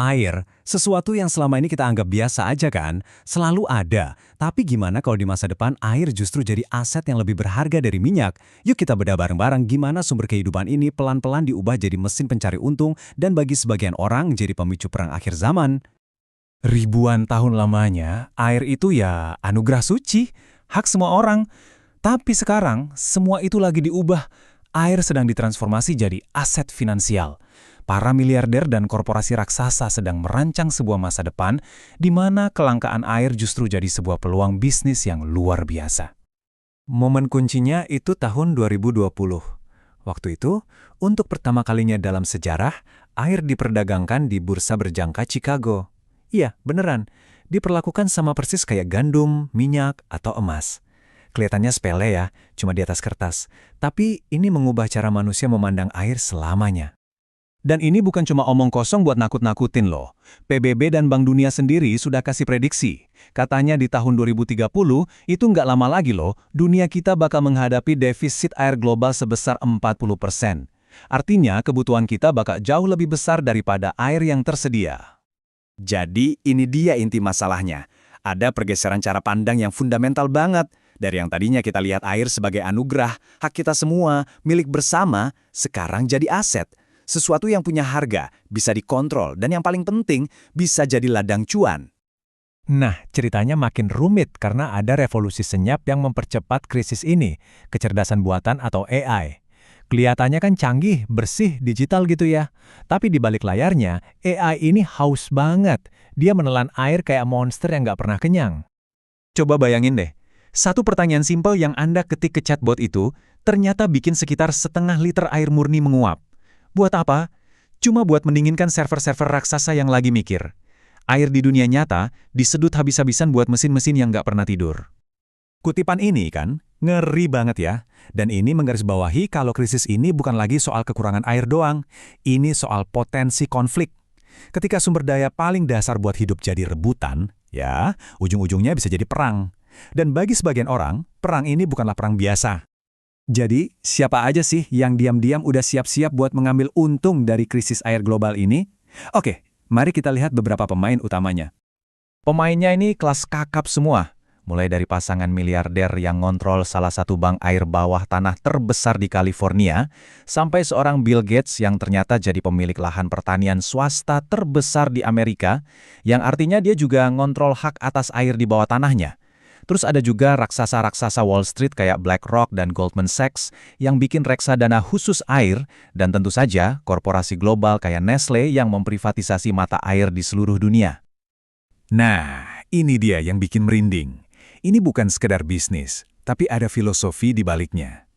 Air, sesuatu yang selama ini kita anggap biasa aja kan, selalu ada. Tapi gimana kalau di masa depan air justru jadi aset yang lebih berharga dari minyak? Yuk kita bedah bareng-bareng gimana sumber kehidupan ini pelan-pelan diubah jadi mesin pencari untung dan bagi sebagian orang jadi pemicu perang akhir zaman. Ribuan tahun lamanya, air itu ya anugerah suci, hak semua orang. Tapi sekarang, semua itu lagi diubah. Air sedang ditransformasi jadi aset finansial. Para miliarder dan korporasi raksasa sedang merancang sebuah masa depan di mana kelangkaan air justru jadi sebuah peluang bisnis yang luar biasa. Momen kuncinya itu tahun 2020. Waktu itu, untuk pertama kalinya dalam sejarah, air diperdagangkan di bursa berjangka Chicago. Iya, beneran. Diperlakukan sama persis kayak gandum, minyak, atau emas. Kelihatannya sepele ya, cuma di atas kertas. Tapi ini mengubah cara manusia memandang air selamanya. Dan ini bukan cuma omong kosong buat nakut-nakutin loh. PBB dan Bank Dunia sendiri sudah kasih prediksi. Katanya di tahun 2030, itu nggak lama lagi loh, dunia kita bakal menghadapi defisit air global sebesar 40%. Artinya kebutuhan kita bakal jauh lebih besar daripada air yang tersedia. Jadi ini dia inti masalahnya. Ada pergeseran cara pandang yang fundamental banget. Dari yang tadinya kita lihat air sebagai anugerah, hak kita semua, milik bersama, sekarang jadi aset. Sesuatu yang punya harga, bisa dikontrol, dan yang paling penting, bisa jadi ladang cuan. Nah, ceritanya makin rumit karena ada revolusi senyap yang mempercepat krisis ini, kecerdasan buatan atau AI. Kelihatannya kan canggih, bersih, digital gitu ya. Tapi di balik layarnya, AI ini haus banget. Dia menelan air kayak monster yang nggak pernah kenyang. Coba bayangin deh, satu pertanyaan simpel yang Anda ketik ke chatbot itu, ternyata bikin sekitar setengah liter air murni menguap. Buat apa? Cuma buat mendinginkan server-server raksasa yang lagi mikir. Air di dunia nyata disedot habis-habisan buat mesin-mesin yang nggak pernah tidur. Kutipan ini kan, ngeri banget ya. Dan ini menggarisbawahi kalau krisis ini bukan lagi soal kekurangan air doang. Ini soal potensi konflik. Ketika sumber daya paling dasar buat hidup jadi rebutan, ya, ujung-ujungnya bisa jadi perang. Dan bagi sebagian orang, perang ini bukanlah perang biasa. Jadi, siapa aja sih yang diam-diam udah siap-siap buat mengambil untung dari krisis air global ini? Oke, mari kita lihat beberapa pemain utamanya. Pemainnya ini kelas kakap semua. Mulai dari pasangan miliarder yang ngontrol salah satu bank air bawah tanah terbesar di California, sampai seorang Bill Gates yang ternyata jadi pemilik lahan pertanian swasta terbesar di Amerika, yang artinya dia juga ngontrol hak atas air di bawah tanahnya. Terus ada juga raksasa-raksasa Wall Street kayak BlackRock dan Goldman Sachs yang bikin reksadana khusus air, dan tentu saja korporasi global kayak Nestle yang memprivatisasi mata air di seluruh dunia. Nah, ini dia yang bikin merinding. Ini bukan sekedar bisnis, tapi ada filosofi di baliknya.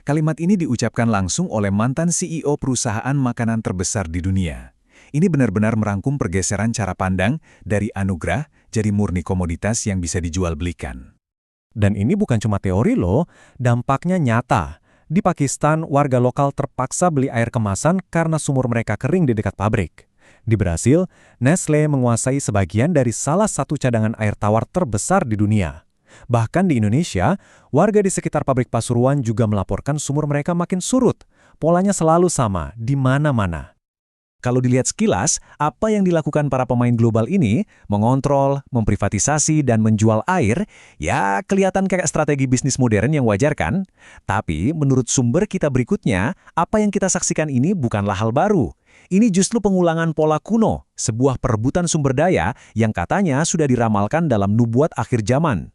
Kalimat ini diucapkan langsung oleh mantan CEO perusahaan makanan terbesar di dunia. Ini benar-benar merangkum pergeseran cara pandang dari anugerah jadi murni komoditas yang bisa dijual belikan. Dan ini bukan cuma teori loh, dampaknya nyata. Di Pakistan, warga lokal terpaksa beli air kemasan karena sumur mereka kering di dekat pabrik. Di Brasil, Nestle menguasai sebagian dari salah satu cadangan air tawar terbesar di dunia. Bahkan di Indonesia, warga di sekitar pabrik Pasuruan juga melaporkan sumur mereka makin surut. Polanya selalu sama, di mana-mana. Kalau dilihat sekilas, apa yang dilakukan para pemain global ini, mengontrol, memprivatisasi, dan menjual air, ya kelihatan kayak strategi bisnis modern yang wajar kan? Tapi menurut sumber kita berikutnya, apa yang kita saksikan ini bukanlah hal baru. Ini justru pengulangan pola kuno, sebuah perebutan sumber daya yang katanya sudah diramalkan dalam nubuat akhir zaman.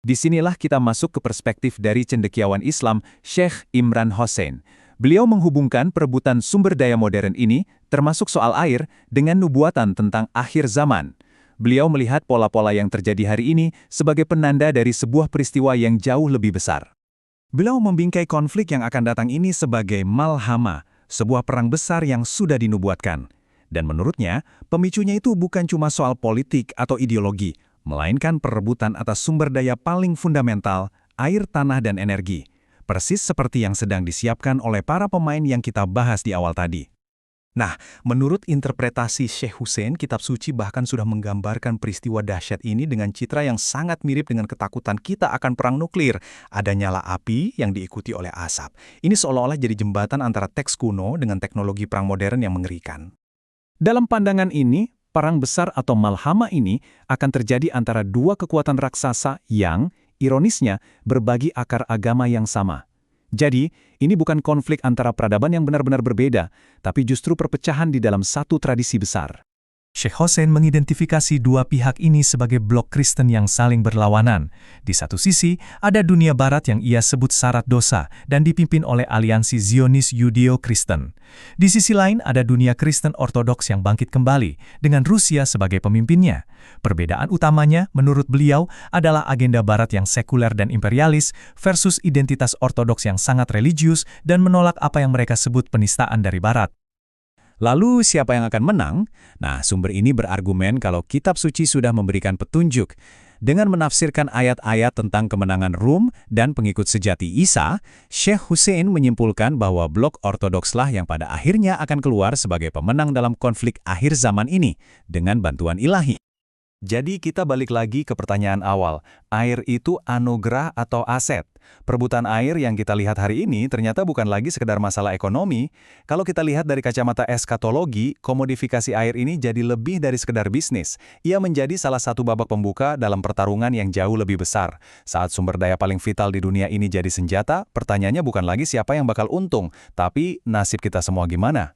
Disinilah kita masuk ke perspektif dari cendekiawan Islam, Syekh Imran Hossein. Beliau menghubungkan perebutan sumber daya modern ini, termasuk soal air, dengan nubuatan tentang akhir zaman. Beliau melihat pola-pola yang terjadi hari ini sebagai penanda dari sebuah peristiwa yang jauh lebih besar. Beliau membingkai konflik yang akan datang ini sebagai malhama, sebuah perang besar yang sudah dinubuatkan. Dan menurutnya, pemicunya itu bukan cuma soal politik atau ideologi, melainkan perebutan atas sumber daya paling fundamental, air, tanah, dan energi. Persis seperti yang sedang disiapkan oleh para pemain yang kita bahas di awal tadi. Nah, menurut interpretasi Syekh Hussein, kitab suci bahkan sudah menggambarkan peristiwa dahsyat ini dengan citra yang sangat mirip dengan ketakutan kita akan perang nuklir. Ada nyala api yang diikuti oleh asap. Ini seolah-olah jadi jembatan antara teks kuno dengan teknologi perang modern yang mengerikan. Dalam pandangan ini, perang besar atau malhama ini akan terjadi antara dua kekuatan raksasa yang, ironisnya, berbagi akar agama yang sama. Jadi, ini bukan konflik antara peradaban yang benar-benar berbeda, tapi justru perpecahan di dalam satu tradisi besar. Sheikh Hossein mengidentifikasi dua pihak ini sebagai blok Kristen yang saling berlawanan. Di satu sisi, ada dunia barat yang ia sebut syarat dosa dan dipimpin oleh aliansi Zionis Yudeo-Kristen. Di sisi lain, ada dunia Kristen Ortodoks yang bangkit kembali, dengan Rusia sebagai pemimpinnya. Perbedaan utamanya, menurut beliau, adalah agenda barat yang sekuler dan imperialis versus identitas Ortodoks yang sangat religius dan menolak apa yang mereka sebut penistaan dari barat. Lalu siapa yang akan menang? Nah, sumber ini berargumen kalau kitab suci sudah memberikan petunjuk. Dengan menafsirkan ayat-ayat tentang kemenangan Rum dan pengikut sejati Isa, Sheikh Hussein menyimpulkan bahwa blok Ortodokslah yang pada akhirnya akan keluar sebagai pemenang dalam konflik akhir zaman ini dengan bantuan ilahi. Jadi kita balik lagi ke pertanyaan awal, air itu anugerah atau aset? Perebutan air yang kita lihat hari ini ternyata bukan lagi sekedar masalah ekonomi. Kalau kita lihat dari kacamata eskatologi, komodifikasi air ini jadi lebih dari sekedar bisnis. Ia menjadi salah satu babak pembuka dalam pertarungan yang jauh lebih besar. Saat sumber daya paling vital di dunia ini jadi senjata, pertanyaannya bukan lagi siapa yang bakal untung, tapi nasib kita semua gimana?